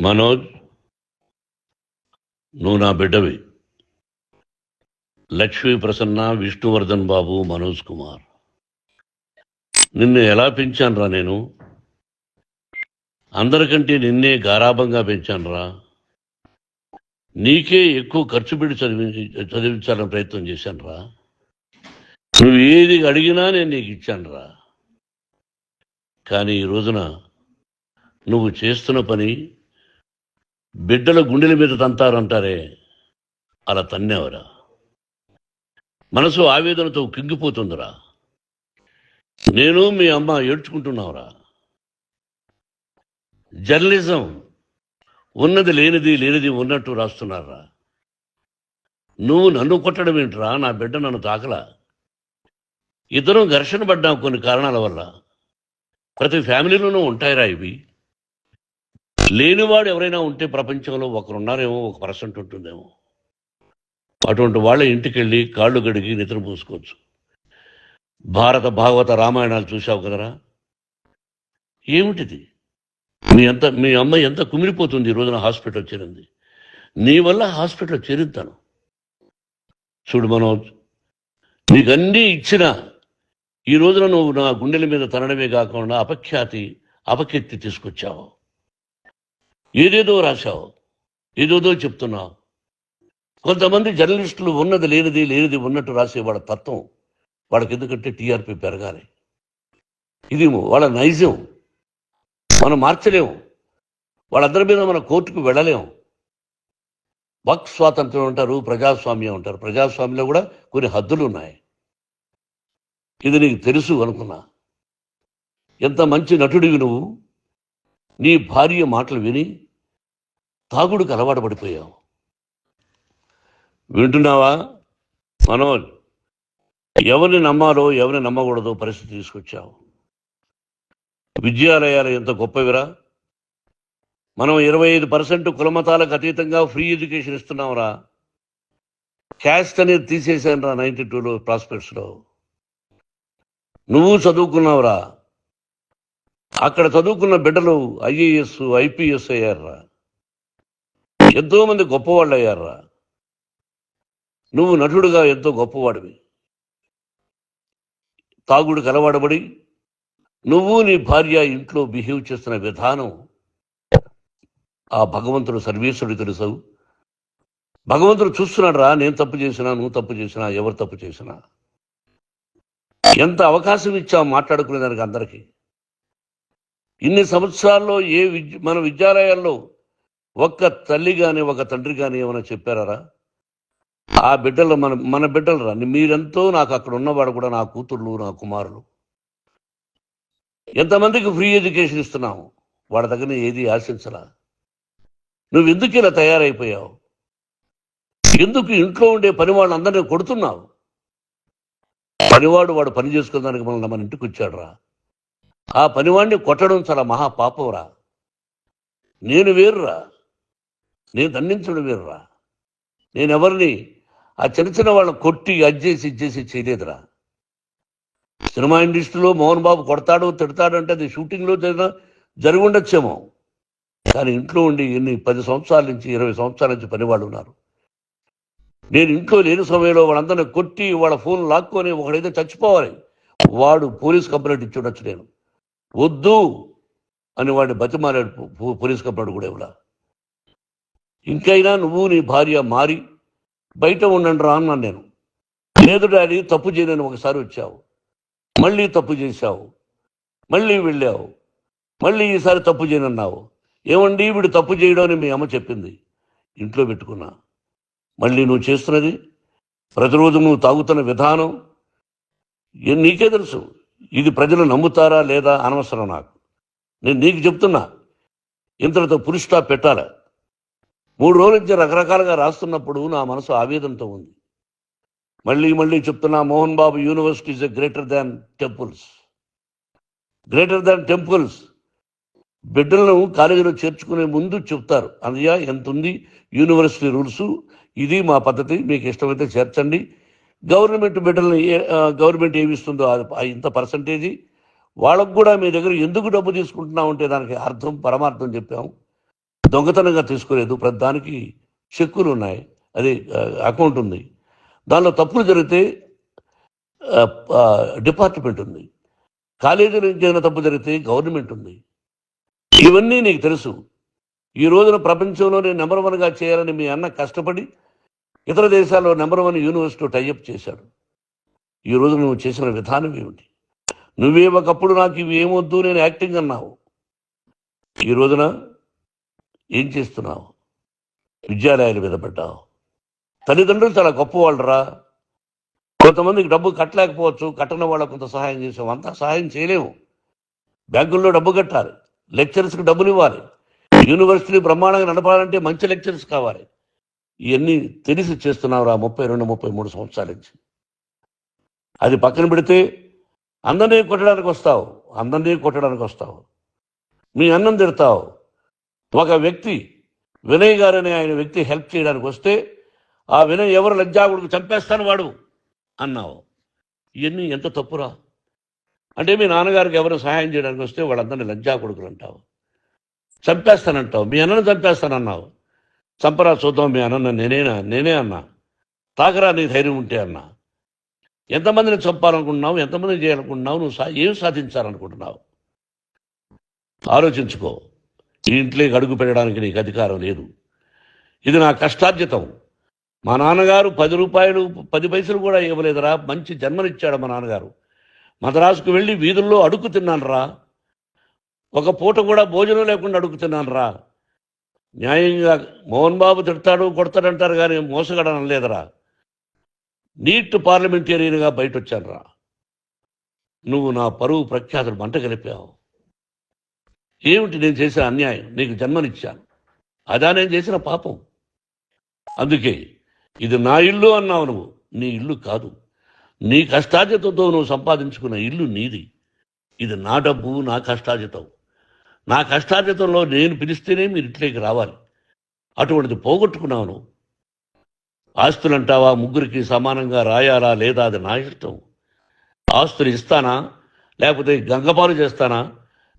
మనోజ్, నువ్వు నా బిడ్డవి. లక్ష్మీ ప్రసన్న, విష్ణువర్ధన్ బాబు, మనోజ్ కుమార్. నిన్ను ఎలా పెంచానురా నేను? అందరికంటే నిన్నే గారాభంగా పెంచానురా. నీకే ఎక్కువ ఖర్చు పెట్టి చదివించాలని ప్రయత్నం చేశానురా. నువ్వు ఏది అడిగినా నేను నీకు ఇచ్చానురా. కానీ ఈ రోజున నువ్వు చేస్తున్న పని బిడ్డల గుండెల మీద తంతారంటారే, అలా తన్నేవరా. మనసు ఆవేదనతో కింగిపోతుందిరా. నేను మీ అమ్మ ఏడ్చుకుంటున్నావురా. జర్నలిజం ఉన్నది లేనిది, లేనిది ఉన్నట్టు రాస్తున్నారా. నువ్వు నన్ను కొట్టడం ఏంట్రా? నా బిడ్డ నన్ను తాకలా. ఇద్దరం ఘర్షణ పడ్డాం కొన్ని కారణాల వల్ల. ప్రతి ఫ్యామిలీలోనూ ఉంటాయిరా ఇవి. లేనివాడు ఎవరైనా ఉంటే ప్రపంచంలో ఒకరున్నారేమో, 1% ఉంటుందేమో. అటువంటి వాళ్ళ ఇంటికి వెళ్ళి కాళ్ళు గడిగి నిద్ర పూసుకోవచ్చు. భారత భాగవత రామాయణాలు చూశావు కదరా. ఏమిటిది? మీ అమ్మ ఎంత కుమిలిపోతుంది ఈ రోజున హాస్పిటల్ చేరింది. నీ వల్ల హాస్పిటల్ చేరుతాను. చూడు మనోజ్, నీకన్నీ ఇచ్చిన ఈ రోజున నువ్వు నా గుండెల మీద తనడమే కాకుండా అపకీర్తి తీసుకొచ్చావు. ఏదేదో రాశావు, ఏదేదో చెప్తున్నావు. కొంతమంది జర్నలిస్టులు ఉన్నది లేనిది, లేనిది ఉన్నట్టు రాసే వాళ్ళ తత్వం వాళ్ళకి ఎందుకంటే టీఆర్పీ పెరగాలి. ఇది వాళ్ళ నైజం. మనం మార్చలేము. వాళ్ళందరి మీద మన కోర్టుకు వెళ్ళలేము. వాక్ స్వాతంత్రం అంటారు, ప్రజాస్వామ్యం అంటారు. ప్రజాస్వామ్యంలో కూడా కొన్ని హద్దులు ఉన్నాయి. ఇది నీకు తెలుసు అనుకున్నా. ఎంత మంచి నటుడివి నువ్వు. నీ భార్య మాటలు విని తాగుడికి అలవాటు పడిపోయావు. వింటున్నావా మనోజ్? ఎవరిని నమ్మాలో ఎవరిని నమ్మకూడదో పరిస్థితి తీసుకొచ్చావు. విద్యాలయాలు ఎంత గొప్పవిరా. మనం 25% కులమతాలకు అతీతంగా ఫ్రీ ఎడ్యుకేషన్ ఇస్తున్నాంరా. క్యాస్ట్ అనేది తీసేశాను రా 92లో ప్రాస్పెక్ట్స్లో. నువ్వు చదువుకున్నావురా. అక్కడ చదువుకున్న బిడ్డలు IAS, IPS అయ్యారా. ఎంతోమంది గొప్పవాళ్ళు అయ్యారా. నువ్వు నటుడుగా ఎంతో గొప్పవాడివి. తాగుడికి అలవాడబడి నువ్వు నీ భార్య ఇంట్లో బిహేవ్ చేస్తున్న విధానం ఆ భగవంతుడు సర్వేశ్వరుడు తెలుసు. భగవంతుడు చూస్తున్నాడు రా. నేను తప్పు చేసినా, నువ్వు తప్పు చేసినా, ఎవరు తప్పు చేసినా. ఎంత అవకాశం ఇచ్చావు మాట్లాడుకునేదానికి అందరికీ. ఇన్ని సంవత్సరాల్లో మన విద్యాలయాల్లో ఒక్క తల్లి కానీ ఒక తండ్రి కానీ ఏమైనా చెప్పారా? ఆ బిడ్డలు మన బిడ్డలు రా. మీరెంతో నాకు అక్కడ ఉన్నవాడు కూడా నా కూతుర్లు, నా కుమారులు. ఎంతమందికి ఫ్రీ ఎడ్యుకేషన్ ఇస్తున్నావు. వాడి దగ్గర ఏది ఆశించరా. నువ్వు ఎందుకు ఇలా తయారైపోయావు? ఎందుకు ఇంట్లో ఉండే పనివాళ్ళు అందరినీ కొడుతున్నావు? పనివాడు వాడు పని చేసుకున్నానికి మన ఇంటికి వచ్చాడు రా. ఆ పనివాడిని కొట్టడం చాలా మహాపాపంరా. నేను వేరురా. నేను దండించడం వేరురా. నేను ఎవరిని ఆ చిన్న చిన్న వాళ్ళని కొట్టి ఇచ్చేసి చేయలేదురా. సినిమా ఇండస్ట్రీలో మోహన్ బాబు కొడతాడు, తిడతాడు అంటే అది షూటింగ్లో జరిగి ఉండొచ్చేమో. కానీ ఇంట్లో ఉండి 10 సంవత్సరాల నుంచి 20 సంవత్సరాల నుంచి పనివాళ్ళు ఉన్నారు. నేను ఇంట్లో లేని సమయంలో వాళ్ళందరినీ కొట్టి వాళ్ళ ఫోన్ లాక్కొని ఒకడైతే చచ్చిపోవాలి. వాడు పోలీస్ కంప్లైంట్ ఇచ్చి ఉండొచ్చు. నేను వద్దు అని వాడిని బతిమాలాడు. పోలీస్ కంప్లైంట్ కూడా ఇవ్వలా. ఇంకైనా నువ్వు నీ భార్య మారి బయట ఉండండి రా అన్నాను నేను. లేదు డాడీ, తప్పు చేయనని ఒకసారి వచ్చావు, మళ్ళీ తప్పు చేశావు, మళ్ళీ వెళ్ళావు, మళ్ళీ ఈసారి తప్పు చేయనన్నావు. ఏమండి వీడు తప్పు చేయడం అని మీ అమ్మ చెప్పింది. ఇంట్లో పెట్టుకున్నా. మళ్ళీ నువ్వు చేస్తున్నది, ప్రతిరోజు నువ్వు తాగుతున్న విధానం నీకే తెలుసు. ఇది ప్రజలు నమ్ముతారా లేదా అనవసరం నాకు. నేను నీకు చెప్తున్నా, ఇంతటితో పులి స్టాప్ పెట్టాలి. 3 రోజుల నుంచి రకరకాలుగా రాస్తున్నప్పుడు నా మనసు ఆవేదనతో ఉంది. మళ్ళీ చెప్తున్నా, Mohan Babu university is greater than temples. Greater than temples. బిడ్డలను కాలేజీలో చేర్చుకునే ముందు చెప్తారు, అన్నయ్య ఎంత ఉంది యూనివర్సిటీ రూల్స్, ఇది మా పద్ధతి, మీకు ఇష్టమైతే చేర్చండి. గవర్నమెంట్ బిడ్డలను గవర్నమెంట్ ఏమిస్తుందో ఇంత పర్సంటేజీ వాళ్ళకు కూడా మీ దగ్గర ఎందుకు డబ్బు తీసుకుంటున్నామంటే దానికి అర్థం పరమార్థం చెప్పాము. దొంగతనంగా తీసుకోలేదు, ప్రతి దానికి చెక్కులు ఉన్నాయి, అది అకౌంట్ ఉంది. దానిలో తప్పులు జరిగితే డిపార్ట్మెంట్ ఉంది, కాలేజీలో ఏదైనా తప్పు జరిగితే గవర్నమెంట్ ఉంది. ఇవన్నీ నీకు తెలుసు. ఈ రోజున ప్రపంచంలోనే నెంబర్ 1గా చేయాలని మీ అన్న కష్టపడి ఇతర దేశాల్లో నెంబర్ 1 యూనివర్సిటీ టైఅప్ చేశాడు. ఈ రోజు నువ్వు చేసిన విధానం ఏమిటి? నువ్వే ఒకప్పుడు నాకు ఇవి ఏమొద్దు, నేను యాక్టింగ్ అన్నావు. ఈ రోజున ఏం చేస్తున్నావు? విద్యాలయాల మీద పడ్డావు. తల్లిదండ్రులు చాలా గొప్పవాళ్ళరా. కొంతమందికి డబ్బు కట్టలేకపోవచ్చు, కట్టని వాళ్ళకు కొంత సహాయం చేసాం, అంతా సహాయం చేయలేము. బ్యాంకుల్లో డబ్బు కట్టాలి, లెక్చరర్స్కి డబ్బులు ఇవ్వాలి, యూనివర్సిటీ బ్రహ్మాండంగా నడపాలంటే మంచి లెక్చరర్స్ కావాలి. ఇవన్నీ తెలిసి చేస్తున్నావురా 32-33 సంవత్సరాల నుంచి. అది పక్కన పెడితే అందరినీ కొట్టడానికి వస్తావు, మీ అన్నం తిడతావు. ఒక వ్యక్తి వినయ్ గారని ఆయన వ్యక్తి హెల్ప్ చేయడానికి వస్తే ఆ వినయ్ ఎవరు లజ్జాగుడికి చంపేస్తాను వాడు అన్నావు. ఇవన్నీ ఎంత తప్పురా? అంటే మీ నాన్నగారికి ఎవరు సహాయం చేయడానికి వస్తే వాళ్ళందరినీ లజ్జాగుడుకులు అంటావు, చంపేస్తానంటావు. మీ అన్నను చంపేస్తానన్నావు. చంపరా చూద్దాం మీ అన్న, నేనే అన్నా. తాకరా నీ ధైర్యం ఉంటే అన్నా. ఎంతమందిని చంపాలనుకుంటున్నావు, ఎంతమందిని చేయాలనుకుంటున్నావు, నువ్వు ఏం సాధించాలనుకుంటున్నావు? ఆలోచించుకో. ఈ ఇంట్లోకి అడుగు పెట్టడానికి నీకు అధికారం లేదు. ఇది నా కష్టార్జితం. మా నాన్నగారు 10 రూపాయలు 10 పైసలు కూడా ఇవ్వలేదురా. మంచి జన్మనిచ్చాడు మా నాన్నగారు. మద్రాసుకు వెళ్ళి వీధుల్లో అడుగు తిన్నాను రా. ఒక పూట కూడా భోజనం లేకుండా అడుగు తిన్నాను రా. న్యాయంగా మోహన్ బాబు తిడతాడు కొడతాడంటారు కానీ మోసగడనం లేదురా. నీట్ పార్లమెంటేరియన్గా బయట వచ్చాను రా. నువ్వు నా పరువు ప్రఖ్యాతులు మంట కలిపావు. ఏమిటి నేను చేసిన అన్యాయం? నీకు జన్మనిచ్చాను, అదా నేను చేసిన పాపం. అందుకే ఇది నా ఇల్లు అన్నావు. నువ్వు నీ ఇల్లు కాదు, నీ కష్టార్జితంతో నువ్వు సంపాదించుకున్న ఇల్లు నీది. ఇది నా డబ్బు, నా కష్టార్జితం. నా కష్టార్జితంలో నేను పిలిస్తేనే మీరు ఇంట్లోకి రావాలి. అటువంటిది పోగొట్టుకున్నావు నువ్వు. ఆస్తులు అంటావా, ముగ్గురికి సమానంగా రాయాలా లేదా అది నా ఇష్టం. ఆస్తులు ఇస్తానా, లేకపోతే గంగపాలు చేస్తానా,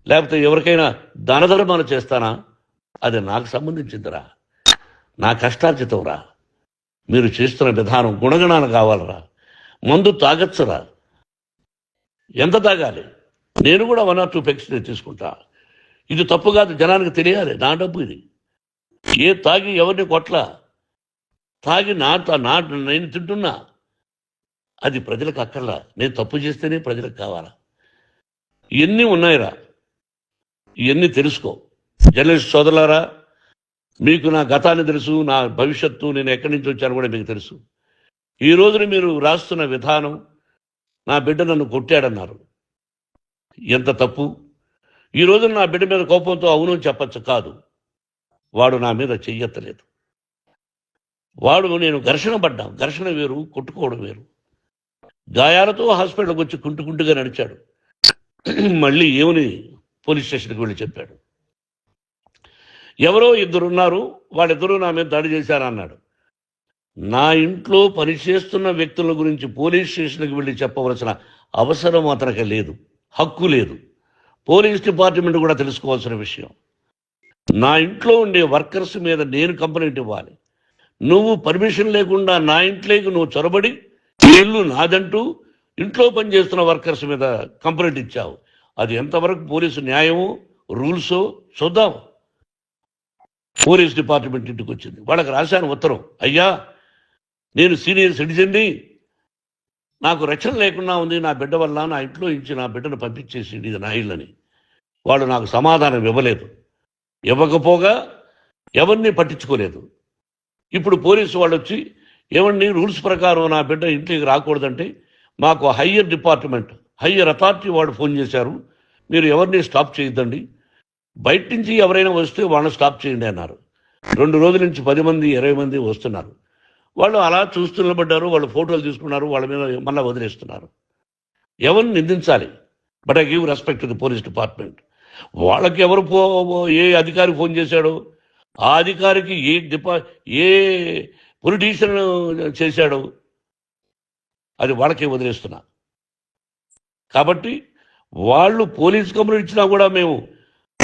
లేకపోతే ఎవరికైనా దానధర్మాలు చేస్తానా, అది నాకు సంబంధించిందిరా. నా కష్టార్జితం రా. మీరు చేస్తున్న విధానం గుణగణాలు కావాలరా. మందు తాగచ్చురా. ఎంత తాగాలి? నేను కూడా 1 or 2 పెగ్స్ తీసుకుంటా. ఇది తప్పు కాదు, జనానికి తెలియాలి. నా డబ్బు ఇది. ఏ తాగి ఎవరిని కొట్లా, తాగి నేను తింటున్నా. అది ప్రజలకు అక్కర్లా. నేను తప్పు చేస్తేనే ప్రజలకు కావాలా. ఇవన్నీ ఉన్నాయిరా, ఇవన్నీ తెలుసుకో. జర్నలిస్ట్ సోదరులారా, మీకు నా గతాన్ని తెలుసు, నా భవిష్యత్తు, నేను ఎక్కడి నుంచి వచ్చాను కూడా మీకు తెలుసు. ఈ రోజున మీరు రాస్తున్న విధానం, నా బిడ్డ నన్ను కొట్టాడన్నారు, ఎంత తప్పు. ఈ రోజున నా బిడ్డ మీద కోపంతో అవును చెప్పచ్చు, కాదు. వాడు నా మీద చెయ్యెత్తలేదు. నేను ఘర్షణ పడ్డాం. ఘర్షణ వేరు, కొట్టుకోవడం వేరు. గాయాలతో హాస్పిటల్కి వచ్చి కుంటుకుంటుగా నడిచాడు. మళ్ళీ ఏమని పోలీస్ స్టేషన్కి వెళ్ళి చెప్పాడు. ఎవరో 2 ఉన్నారు, వాళ్ళిద్దరూ నా మీద దాడి చేశారన్నాడు. నా ఇంట్లో పనిచేస్తున్న వ్యక్తుల గురించి పోలీస్ స్టేషన్కి వెళ్ళి చెప్పవలసిన అవసరం అతనికి లేదు, హక్కు లేదు. పోలీస్ డిపార్ట్మెంట్ కూడా తెలుసుకోవాల్సిన విషయం. నా ఇంట్లో ఉండే వర్కర్స్ మీద నేను కంప్లైంట్ ఇవ్వాలి. నువ్వు పర్మిషన్ లేకుండా నా ఇంట్లోకి నువ్వు చొరబడి ఇల్లు నాదంటూ ఇంట్లో పనిచేస్తున్న వర్కర్స్ మీద కంప్లైంట్ ఇచ్చావు. అది ఎంతవరకు పోలీసు న్యాయమో రూల్సో చూద్దాం. పోలీస్ డిపార్ట్మెంట్ ఇంటికి వచ్చింది. వాళ్ళకి రాశాను ఉత్తరం, అయ్యా నేను సీనియర్ సిటిజన్ని, నాకు రక్షణ లేకుండా ఉంది, నా బిడ్డ వల్ల నా ఇంట్లో ఇచ్చి నా బిడ్డను పంపించేసి ఇది నా ఇల్లని. వాళ్ళు నాకు సమాధానం ఇవ్వలేదు. ఇవ్వకపోగా ఎవరిని పట్టించుకోలేదు. ఇప్పుడు పోలీసు వాళ్ళు వచ్చి ఏమన్నా రూల్స్ ప్రకారం నా బిడ్డ ఇంటికి రాకూడదంటే మాకు హయ్యర్ డిపార్ట్మెంట్, హయ్యర్ అథారిటీ వాళ్ళు ఫోన్ చేశారు, మీరు ఎవరిని స్టాప్ చేయొద్దండి, బయట నుంచి ఎవరైనా వస్తే వాళ్ళని స్టాప్ చేయండి అన్నారు. 2 రోజుల నుంచి 10 మంది 20 మంది వస్తున్నారు. వాళ్ళు అలా చూస్తూ నిలబడ్డారు, వాళ్ళు ఫోటోలు తీసుకున్నారు, వాళ్ళ మీద మళ్ళీ వదిలేస్తున్నారు. ఎవరిని నిందించాలి? But I give respect to the police department. వాళ్ళకి ఎవరు ఏ అధికారి ఫోన్ చేశాడో, ఆ అధికారికి ఏ పొలిటీషియన్ చేశాడో అది వాళ్ళకే వదిలేస్తున్నా. కాబట్టి వాళ్ళు పోలీస్ కంప్లైంట్ ఇచ్చినా కూడా మేము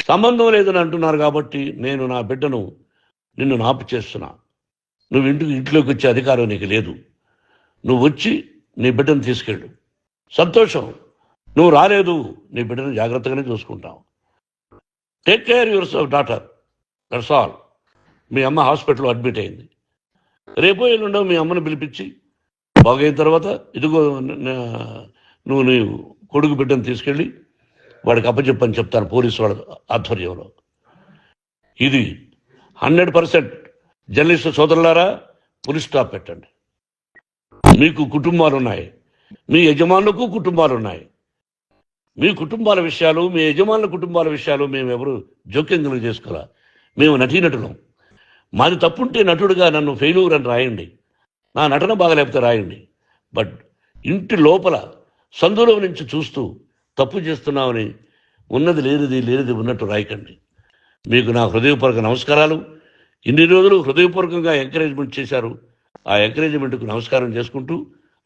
సంబంధం లేదని అంటున్నారు కాబట్టి నేను నా బిడ్డను నిన్ను నాపు చేస్తున్నా. నువ్వు ఇంట్లోకి వచ్చే అధికారం నీకు లేదు. నువ్వు వచ్చి నీ బిడ్డను తీసుకెళ్ళు. సంతోషం. నువ్వు రాలేదు, నీ బిడ్డను జాగ్రత్తగానే చూసుకుంటావు. Take care your daughter, that's all. మీ అమ్మ హాస్పిటల్లో అడ్మిట్ అయింది. రేపో ఎల్లుండో మీ అమ్మను పిలిపించి బాగైన తర్వాత ఇదిగో నువ్వు నీ కొడుకు బిడ్డను తీసుకెళ్ళి వాడికి అప్పచెప్పని చెప్తాను పోలీసు వాళ్ళ ఆధ్వర్యంలో. ఇది 100% జర్నలిస్టు సోదరులారా, పులి స్టాప్ పెట్టండి. మీకు కుటుంబాలు ఉన్నాయి, మీ యజమానులకు కుటుంబాలు ఉన్నాయి. మీ కుటుంబాల విషయాలు, మీ యజమానుల కుటుంబాల విషయాలు మేము ఎవరు జోక్యం చేసుకోవాలా. మేము నటీనటులం. మాది తప్పుంటే నటుడుగా నన్ను ఫెయిల్యూర్ అని రాయండి, నా నటన బాగలేకపోతే రాయండి. బట్ ఇంటి లోపల సందులో నుంచి చూస్తూ తప్పు చేస్తున్నామని ఉన్నది లేనిది ఉన్నట్టు రాయకండి. మీకు నా హృదయపూర్వక నమస్కారాలు. ఇన్ని రోజులు హృదయపూర్వకంగా ఎంకరేజ్మెంట్ చేశారు. ఆ ఎంకరేజ్మెంట్కు నమస్కారం చేసుకుంటూ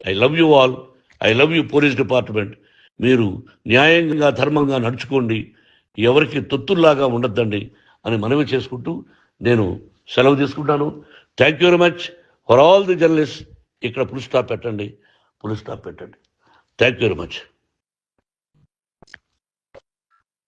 I love you all. I love you police department. మీరు న్యాయంగా ధర్మంగా నడుచుకోండి, ఎవరికి తొత్తుల్లాగా ఉండొద్దండి అని మనవి చేసుకుంటూ నేను సెలవు తీసుకుంటాను. Thank you very much for all the journalist. ఇక్కడ పులి స్టాప్ పెట్టండి. Thank you very much.